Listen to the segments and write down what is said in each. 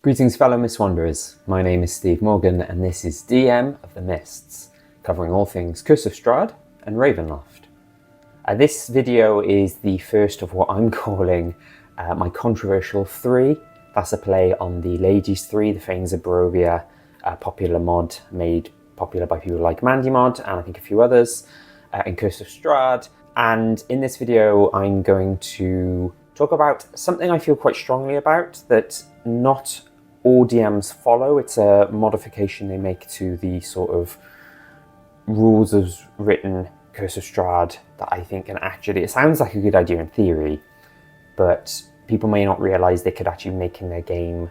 Greetings fellow Mist Wanderers, my name is Steve Morgan and this is DM of the Mists, covering all things Curse of Strahd and Ravenloft. This video is the first of what I'm calling my controversial 3. That's a play on the Ladies 3, the Fanes of Barovia, popular mod made popular by people like MandyMod and I think a few others in Curse of Strahd. And in this video I'm going to talk about something I feel quite strongly about that not all DMs follow. It's a modification they make to the sort of rules as written Curse of Strahd that I think can actually, it sounds like a good idea in theory, but people may not realise they could actually make their game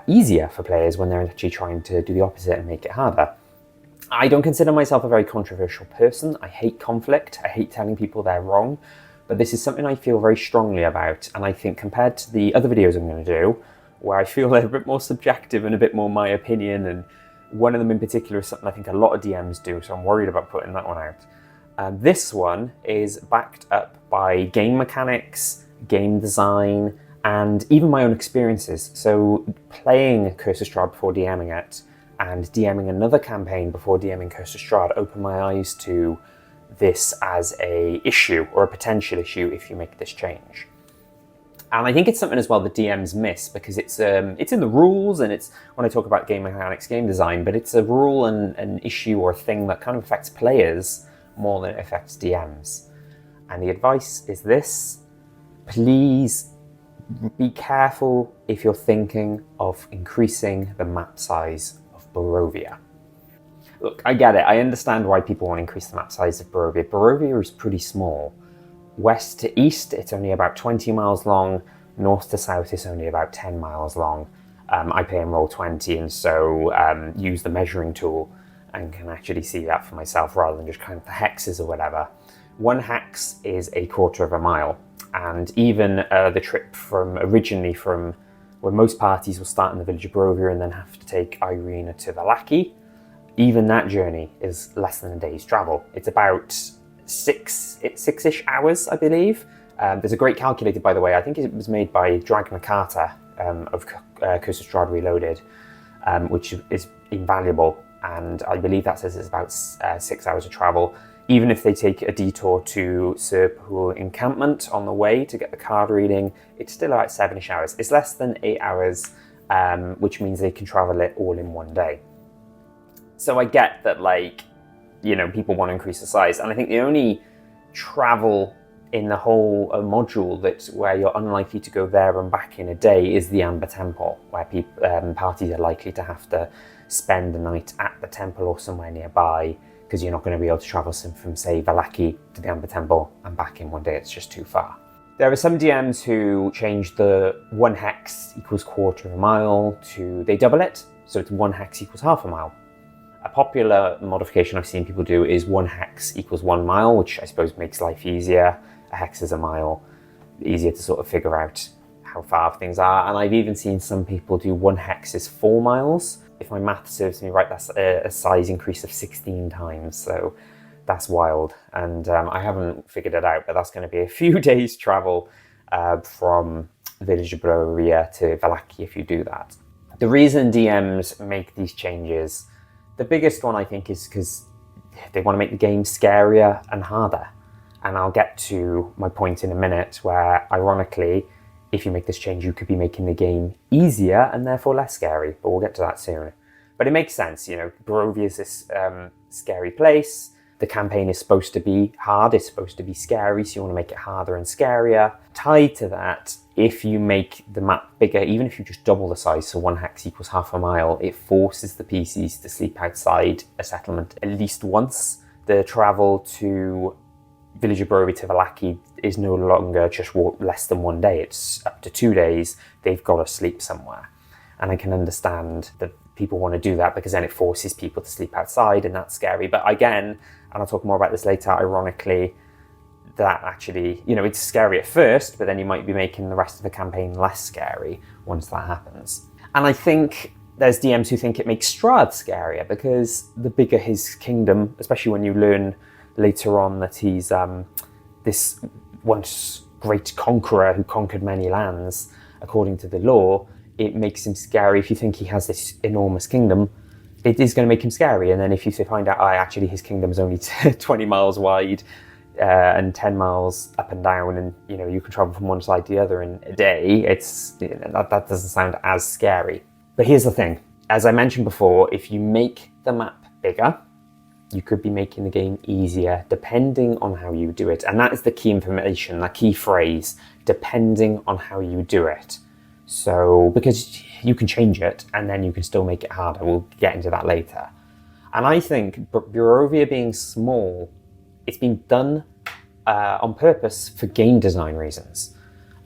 easier for players when they're actually trying to do the opposite and make it harder. I don't consider myself a very controversial person. I hate conflict. I hate telling people they're wrong, but this is something I feel very strongly about, and I think compared to the other videos I'm going to do, where I feel they're a bit more subjective and a bit more my opinion, and one of them in particular is something I think a lot of DMs do, so I'm worried about putting that one out. This one is backed up by game mechanics, game design, and even my own experiences. So playing Curse of Strahd before DMing it, and DMing another campaign before DMing Curse of Strahd opened my eyes to this as a issue, or a potential issue if you make this change. And I think it's something as well that DMs miss, because it's in the rules, and it's when I talk about game mechanics, game design, but it's a rule and an issue or a thing that kind of affects players more than it affects DMs. And the advice is this: please be careful if you're thinking of increasing the map size of Barovia. Look, I get it. I understand why people want to increase the map size of Barovia. Barovia is pretty small. West to east, it's only about 20 miles long. North to south, it's only about 10 miles long. I play in Roll20, and so use the measuring tool and can actually see that for myself rather than just count the hexes or whatever. 1 hex is a quarter of a mile. And even the trip originally from where most parties will start in the village of Barovia and then have to take Irina to Vallaki, even that journey is less than a day's travel. It's about six-ish hours, I believe. There's a great calculator, by the way. I think it was made by Drag McCarter of Curse of Strahd Reloaded, which is invaluable. And I believe that says it's about 6 hours of travel. Even if they take a detour to Serpool encampment on the way to get the card reading, it's still about 7-ish hours. It's less than 8 hours, which means they can travel it all in one day. So I get that, like, you know, people want to increase the size, and I think the only travel in the whole module where you're unlikely to go there and back in a day is the Amber Temple, where parties are likely to have to spend the night at the temple or somewhere nearby, because you're not going to be able to travel from, say, Vallaki to the Amber Temple and back in one day. It's just too far. There are some DMs who change the 1 hex equals quarter of a mile to, they double it, so it's 1 hex equals half a mile. A popular modification I've seen people do is 1 hex equals 1 mile, which I suppose makes life easier. A hex is a mile, easier to sort of figure out how far things are. And I've even seen some people do 1 hex is 4 miles. If my math serves me right, that's a size increase of 16 times. So that's wild. And I haven't figured it out, but that's going to be a few days travel from the village of Barovia to Vallaki if you do that. The reason DMs make these changes, the biggest one I think is because they want to make the game scarier and harder. And I'll get to my point in a minute where, ironically, if you make this change, you could be making the game easier and therefore less scary, but we'll get to that soon. But it makes sense, you know, Barovia is this scary place. The campaign is supposed to be hard, it's supposed to be scary, so you want to make it harder and scarier. Tied to that, if you make the map bigger, even if you just double the size, so 1 hex equals half a mile, it forces the PCs to sleep outside a settlement at least once. The travel to village of Barovia to Vallaki is no longer just less than 1 day, it's up to 2 days. They've got to sleep somewhere. And I can understand that people want to do that because then it forces people to sleep outside, and that's scary. But again, and I'll talk more about this later, ironically, that actually, you know, it's scary at first, but then you might be making the rest of the campaign less scary once that happens. And I think there's DMs who think it makes Strahd scarier because the bigger his kingdom, especially when you learn later on that he's this once great conqueror who conquered many lands, according to the lore, it makes him scary. If you think he has this enormous kingdom, it is going to make him scary. And then if you find out, actually his kingdom is only 20 miles wide and 10 miles up and down, and you can travel from one side to the other in a day, that doesn't sound as scary. But here's the thing. As I mentioned before, if you make the map bigger, you could be making the game easier depending on how you do it. And that is the key information, that key phrase, depending on how you do it. So, because you can change it and then you can still make it harder. We'll get into that later. And I think Barovia being small, it's been done on purpose for game design reasons.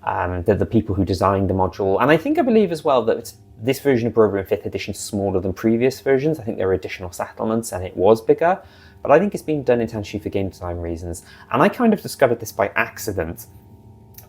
The people who designed the module, and I believe as well that this version of Barovia in 5th edition is smaller than previous versions. I think there are additional settlements and it was bigger, but I think it's been done intentionally for game design reasons. And I kind of discovered this by accident,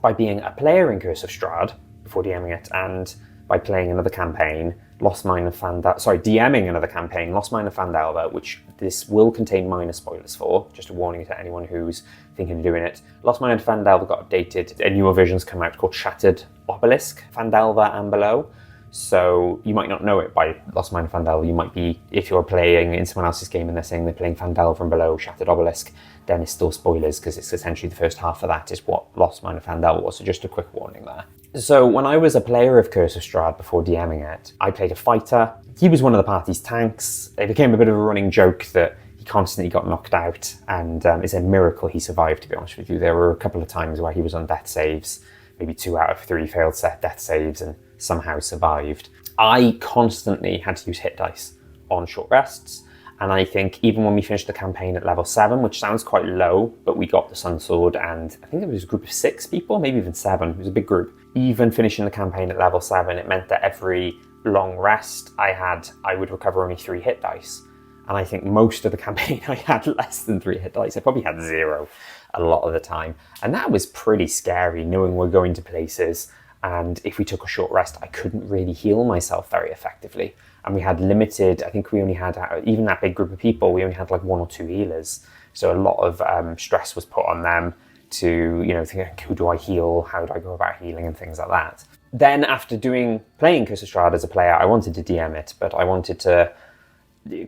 by being a player in Curse of Strahd before DMing it, and by playing another campaign, DMing another campaign, Mine of Phandelver, which this will contain minor spoilers for, just a warning to anyone who's thinking of doing it. Mine of Phandelver got updated, a newer version's come out called Shattered Obelisk, Phandelver and Below. So you might not know it by Mine of Phandelver. You might be, if you're playing in someone else's game and they're saying they're playing Phandelver and Below, Shattered Obelisk, then it's still spoilers because it's essentially the first half of that is what Mine of Phandelver was. So just a quick warning there. So when I was a player of Curse of Strahd before DMing it, I played a fighter. He was one of the party's tanks. It became a bit of a running joke that he constantly got knocked out, and it's a miracle he survived, to be honest with you. There were a couple of times where he was on death saves, maybe 2 out of 3 failed set death saves and somehow survived. I constantly had to use hit dice on short rests, and I think even when we finished the campaign at level 7, which sounds quite low, but we got the Sun Sword, and I think there was a group of 6 people, maybe even 7, it was a big group. Even finishing the campaign at level 7, it meant that every long rest I would recover only 3 hit dice. And I think most of the campaign I had less than 3 hit dice. I probably had 0 a lot of the time. And that was pretty scary, knowing we're going to places, and if we took a short rest, I couldn't really heal myself very effectively. And we had limited, I think we only had, even that big group of people, we only had like 1 or 2 healers. So a lot of stress was put on them to, think, who do I heal? How do I go about healing and things like that. Then after playing Curse of Strahd as a player, I wanted to DM it, but I wanted to,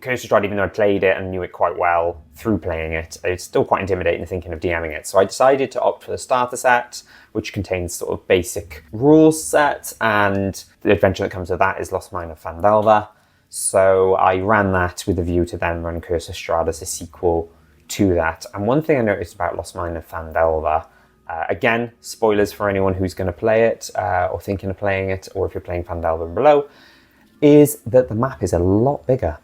Curse of Strahd, even though I played it and knew it quite well through playing it, it's still quite intimidating thinking of DMing it. So I decided to opt for the starter set, which contains sort of basic rules set, and the adventure that comes with that is Mine of Phandelver. So I ran that with a view to then run Curse of Strahd as a sequel to that. And one thing I noticed about Mine of Phandelver, again, spoilers for anyone who's going to play it or thinking of playing it, or if you're playing Phandelver and Below, is that the map is a lot bigger.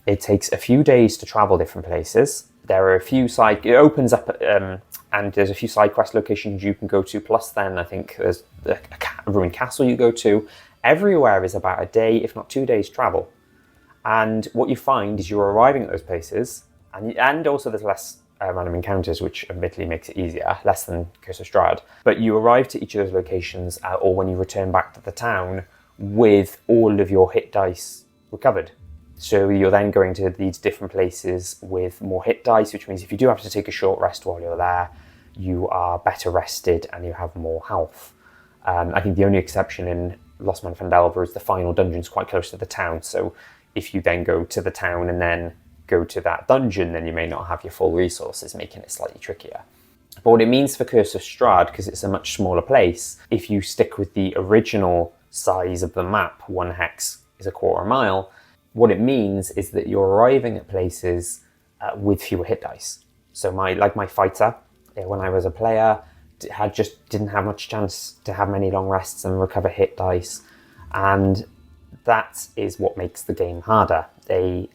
It takes a few days to travel different places. There are a few it opens up and there's a few side quest locations you can go to, plus then I think there's a ruined castle you go to. Everywhere is about a day, if not 2 days travel. And what you find is you're arriving at those places, and also there's less random encounters, which admittedly makes it easier, less than Curse of Strahd. But you arrive to each of those locations, or when you return back to the town, with all of your hit dice recovered. So you're then going to these different places with more hit dice, which means if you do have to take a short rest while you're there, you are better rested and you have more health. I think the only exception in Mine of Phandelver is the final dungeon's quite close to the town. So if you then go to the town and then go to that dungeon, then you may not have your full resources, making it slightly trickier. But what it means for Curse of Strahd, because it's a much smaller place, if you stick with the original size of the map, 1 hex is a quarter mile, what it means is that you're arriving at places with fewer hit dice. So my fighter, when I was a player, didn't have much chance to have many long rests and recover hit dice. And that is what makes the game harder. They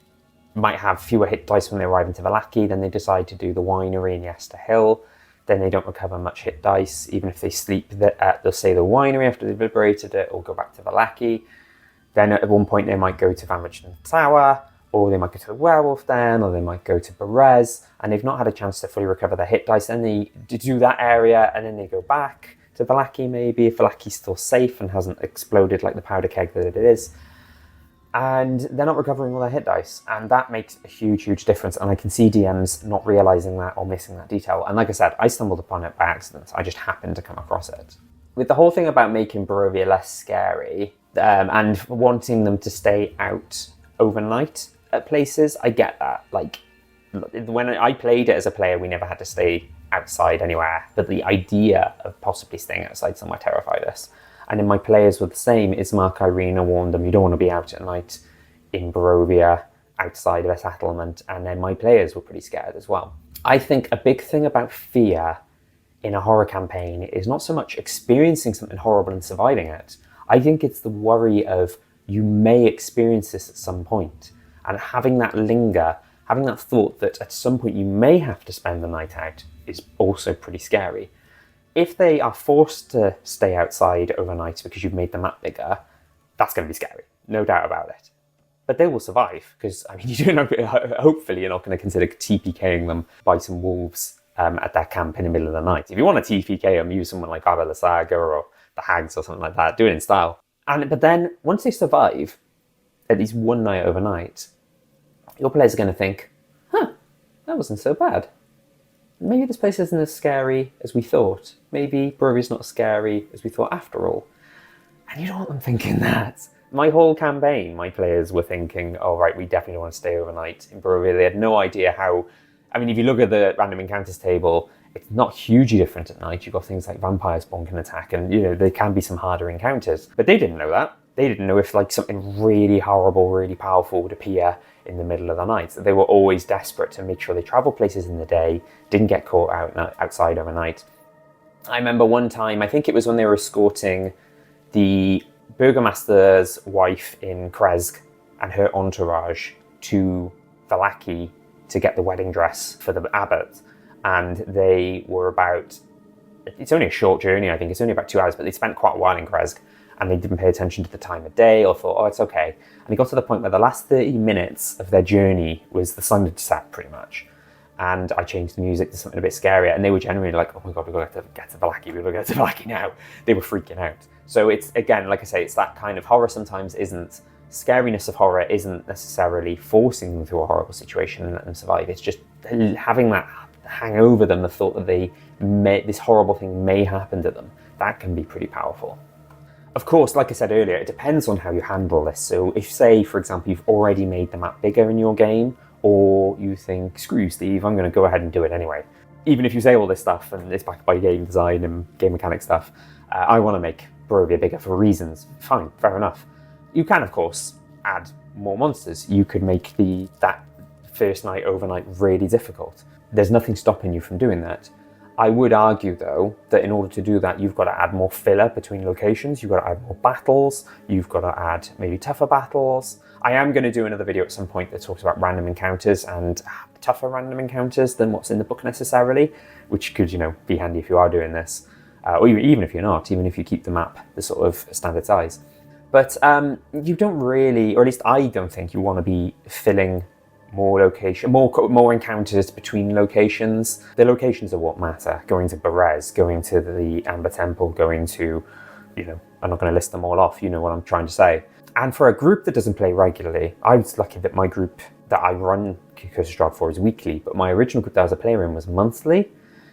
might have fewer hit dice when they arrive into Vallaki, then they decide to do the winery in Yester Hill. Then they don't recover much hit dice, even if they sleep at, they'll say, the winery after they've liberated it, or go back to Vallaki. Then at one point they might go to Van Richten Tower, or they might go to the Werewolf Den, or they might go to Berez, and they've not had a chance to fully recover their hit dice. Then they do that area, and then they go back to Vallaki maybe, if Vallaki's still safe and hasn't exploded like the powder keg that it is. And they're not recovering all their hit dice, and that makes a huge, huge difference. And I can see DMs not realizing that or missing that detail. And like I said, I stumbled upon it by accident. I just happened to come across it. With the whole thing about making Barovia less scary, and wanting them to stay out overnight at places. I get that. Like, when I played it as a player, we never had to stay outside anywhere, but the idea of possibly staying outside somewhere terrified us. And then my players were the same. Ismark Irina warned them, you don't want to be out at night in Barovia, outside of a settlement, and then my players were pretty scared as well. I think a big thing about fear in a horror campaign is not so much experiencing something horrible and surviving it. I think it's the worry of you may experience this at some point, and having that linger, having that thought that at some point you may have to spend the night out is also pretty scary. If they are forced to stay outside overnight because you've made the map bigger, that's going to be scary, no doubt about it. But they will survive, because I mean, hopefully you're not going to consider TPKing them by some wolves at their camp in the middle of the night. If you want to TPK them, use someone like Abba the Saga or the Hags or something like that. Do it in style. But then once they survive, at least one night overnight, your players are going to think, huh, that wasn't so bad. Maybe this place isn't as scary as we thought. Maybe Barovia's not as scary as we thought after all. And you don't want them thinking that. My whole campaign, my players were thinking, oh, right, we definitely want to stay overnight in Barovia. They had no idea how... I mean, if you look at the random encounters table, it's not hugely different at night. You've got things like vampire spawn can attack, and, you know, there can be some harder encounters. But they didn't know that. They didn't know if, like, something really horrible, really powerful would appear in the middle of the night. They were always desperate to make sure they traveled places in the day, didn't get caught outside overnight. I remember one time, I think it was when they were escorting the Burgomaster's wife in Kresk and her entourage to Vallaki to get the wedding dress for the abbot, and they were about, it's only a short journey, I think it's only about 2 hours, but they spent quite a while in Kresk, and they didn't pay attention to the time of day or thought, oh, it's okay. And it got to the point where the last 30 minutes of their journey was the sun had set pretty much. And I changed the music to something a bit scarier, and they were generally like, oh my God, we've got to get to Vallaki, we've got to get to Vallaki now. They were freaking out. So it's, again, like I say, it's that kind of horror sometimes isn't, scariness of horror isn't necessarily forcing them through a horrible situation and let them survive. It's just having that hang over them, the thought that this horrible thing may happen to them. That can be pretty powerful. Of course, like I said earlier, it depends on how you handle this. So if, say, for example, you've already made the map bigger in your game, or you think, screw you, Steve, I'm going to go ahead and do it anyway. Even if you say all this stuff and it's backed by game design and game mechanic stuff, I want to make Barovia bigger for reasons. Fine, fair enough. You can, of course, add more monsters. You could make that first night overnight really difficult. There's nothing stopping you from doing that. I would argue, though, that in order to do that, you've got to add more filler between locations. You've got to add more battles. You've got to add maybe tougher battles. I am going to do another video at some point that talks about random encounters and tougher random encounters than what's in the book necessarily, which could, you know, be handy if you are doing this. Or even if you're not, even if you keep the map the sort of standard size. But you don't really, or at least I don't think you want to be filling more encounters between locations. The locations are what matter. Going to Berez, going to the Amber Temple, going to, you know, I'm not going to list them all off, you know what I'm trying to say. And for a group that doesn't play regularly, I was lucky that my group that I run Curse of Strahd for is weekly, but my original group that I was a player in was monthly.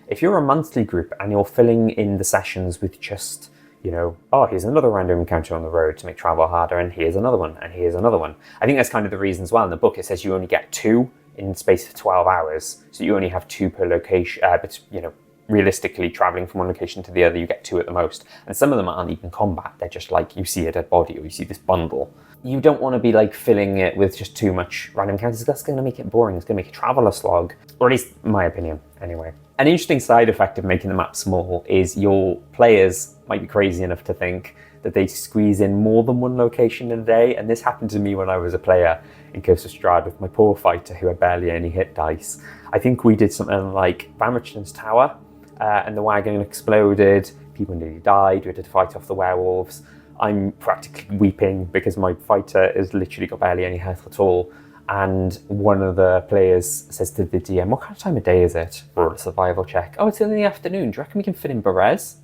If you're a monthly group and you're filling in the sessions with just, you know, oh, here's another random encounter on the road to make travel harder, and here's another one, and here's another one. I think that's kind of the reason as well. In the book, it says you only get 2 in the space of 12 hours. So you only have 2 per location, but, you know, realistically, traveling from one location to the other, you get 2 at the most. And some of them aren't even combat. They're just like, you see a dead body or you see this bundle. You don't want to be like filling it with just too much random encounters. That's going to make it boring. It's going to make it travel a slog, or at least my opinion, anyway. An interesting side effect of making the map small is your players might be crazy enough to think that they squeeze in more than one location in a day. And this happened to me when I was a player in Curse of Strahd with my poor fighter who had barely any hit dice. I think we did something like Van Richten's Tower, and the wagon exploded, people nearly died, we had to fight off the werewolves. I'm practically weeping because my fighter has literally got barely any health at all. And one of the players says to the DM, what kind of time of day is it for a survival check? Oh, it's in the afternoon. Do you reckon we can fit in Berez?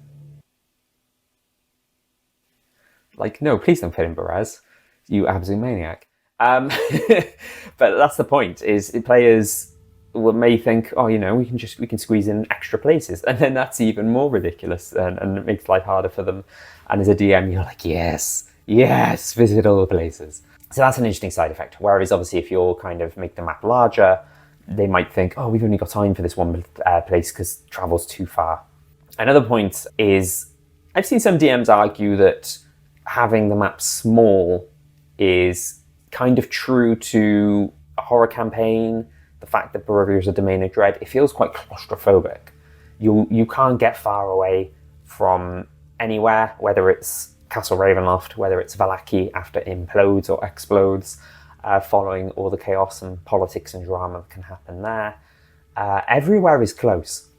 Like, no, please don't fit in Berez, you absolute maniac. But that's the point, is players may think, oh, you know, we can squeeze in extra places, and then that's even more ridiculous, and it makes life harder for them. And as a DM, you're like, yes, Yes, visit all the places. So that's an interesting side effect. Whereas obviously if you're kind of make the map larger, they might think, oh, we've only got time for this one place because travel's too far. Another point is, I've seen some DMs argue that having the map small is kind of true to a horror campaign. The fact that Barovia is a domain of dread, it feels quite claustrophobic. You can't get far away from anywhere, whether it's Castle Ravenloft, whether it's Vallaki after it implodes or explodes, following all the chaos and politics and drama that can happen there. Everywhere is close.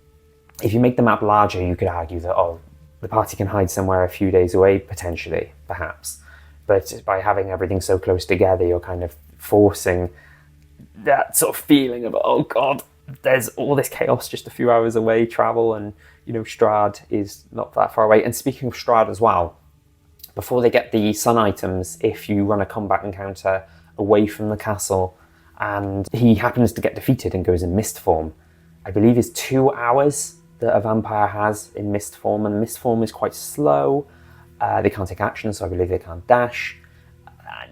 If you make the map larger, you could argue that, oh, the party can hide somewhere a few days away, potentially, perhaps. But by having everything so close together, you're kind of forcing that sort of feeling of, oh God, there's all this chaos just a few hours away, travel, and, you know, Strahd is not that far away. And speaking of Strahd as well, before they get the sun items, if you run a combat encounter away from the castle and he happens to get defeated and goes in mist form, I believe it's 2 hours that a vampire has in mist form, and mist form is quite slow. They can't take action, so I believe they can't dash.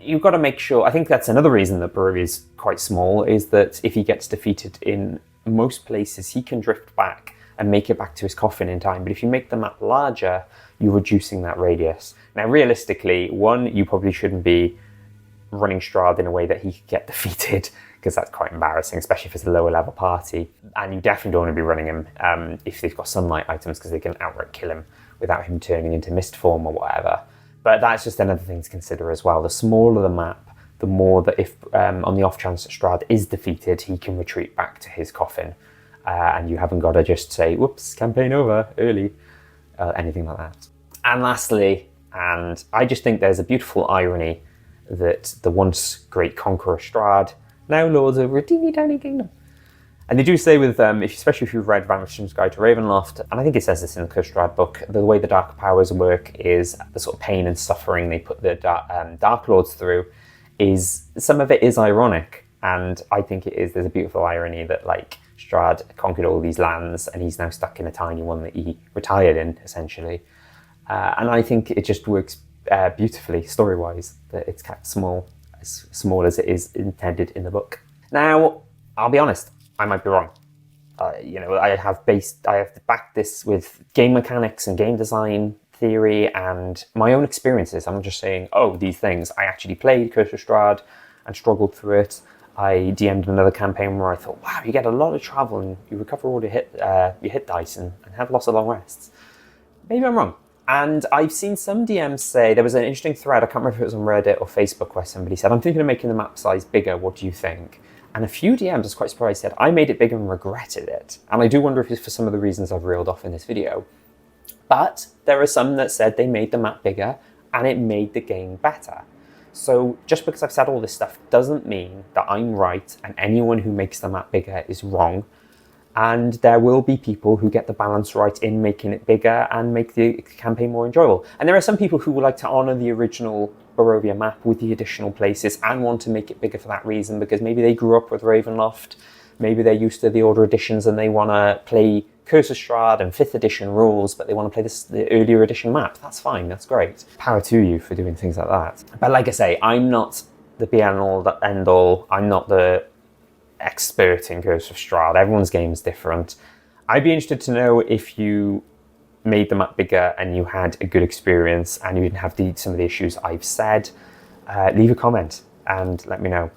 You've got to make sure, I think that's another reason that Barovia is quite small, is that if he gets defeated in most places, he can drift back and make it back to his coffin in time. But if you make the map larger, you're reducing that radius. Now, realistically, one, you probably shouldn't be running Strahd in a way that he could get defeated, because that's quite embarrassing, especially if it's a lower level party. And you definitely don't want to be running him if they've got sunlight items, because they can outright kill him without him turning into mist form or whatever. But that's just another thing to consider as well. The smaller the map, the more that if on the off chance that Strahd is defeated, he can retreat back to his coffin. And you haven't got to just say, whoops, campaign over, early, anything like that. And lastly, and I just think there's a beautiful irony that the once great conqueror Strahd now lords over a teeny tiny kingdom. And they do say with, especially if you've read Van Richten's Guide to Ravenloft, and I think it says this in the Cursed Strahd book, the way the Dark Powers work is the sort of pain and suffering they put the Dark Lords through is, some of it is ironic. And I think it is, there's a beautiful irony that like Strahd conquered all these lands and he's now stuck in a tiny one that he retired in, essentially. And I think it just works beautifully, story-wise, that it's kept small as it is intended in the book. Now, I'll be honest, I might be wrong. I have backed this with game mechanics and game design theory and my own experiences. I'm not just saying, oh, these things. I actually played Curse of Strahd and struggled through it. I DM'd another campaign where I thought, wow, you get a lot of travel and you recover all your hit dice and have lots of long rests. Maybe I'm wrong. And I've seen some DMs say, there was an interesting thread, I can't remember if it was on Reddit or Facebook, where somebody said, I'm thinking of making the map size bigger, what do you think? And a few DMs, I was quite surprised, said, I made it bigger and regretted it. And I do wonder if it's for some of the reasons I've reeled off in this video. But there are some that said they made the map bigger and it made the game better. So just because I've said all this stuff doesn't mean that I'm right and anyone who makes the map bigger is wrong. And there will be people who get the balance right in making it bigger and make the campaign more enjoyable. And there are some people who would like to honour the original Barovia map with the additional places and want to make it bigger for that reason, because maybe they grew up with Ravenloft, maybe they're used to the older editions and they want to play Curse of Strahd and 5th edition rules, but they want to play the earlier edition map. That's fine, that's great. Power to you for doing things like that. But like I say, I'm not the be-all, the end-all. I'm not the expert in Curse of Strahd. Everyone's game is different. I'd be interested to know if you made the map bigger and you had a good experience and you didn't have some of the issues I've said. Leave a comment and let me know.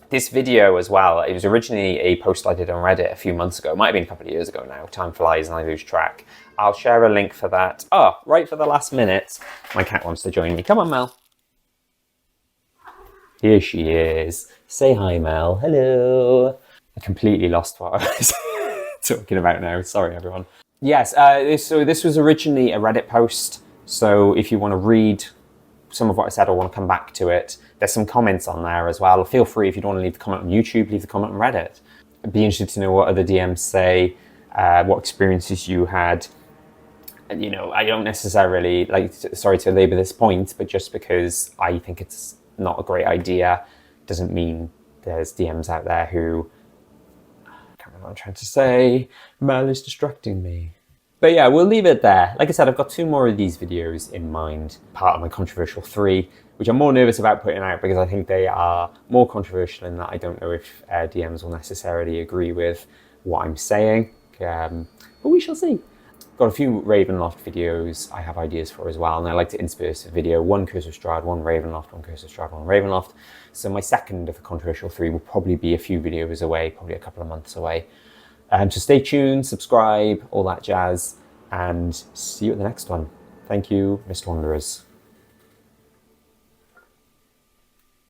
This video as well, it was originally a post I did on Reddit a few months ago. It might have been a couple of years ago now. Time flies and I lose track. I'll share a link for that. Oh, right for the last minute, my cat wants to join me. Come on, Mel. Here she is. Say hi, Mel. Hello. I completely lost what I was talking about now. Sorry, everyone. Yes, so this was originally a Reddit post. So if you want to read some of what I said or want to come back to it, there's some comments on there as well. Feel free, if you don't want to leave the comment on YouTube, leave the comment on Reddit. I'd be interested to know what other DMs say, what experiences you had. And, you know, I don't necessarily, sorry to labour this point, but just because I think it's not a great idea doesn't mean there's DMs out there who, I can't remember what I'm trying to say, Mel is distracting me. But yeah, we'll leave it there. Like I said, I've got 2 more of these videos in mind, part of my controversial 3, which I'm more nervous about putting out because I think they are more controversial in that I don't know if DMs will necessarily agree with what I'm saying, but we shall see. Got a few Ravenloft videos I have ideas for as well, and I like to intersperse a video, 1 Curse of Strahd, 1 Ravenloft, 1 Curse of Strahd, 1 Ravenloft. So my second of the controversial 3 will probably be a few videos away, probably a couple of months away. So stay tuned, subscribe, all that jazz, and see you at the next one. Thank you, Mr. Wanderers.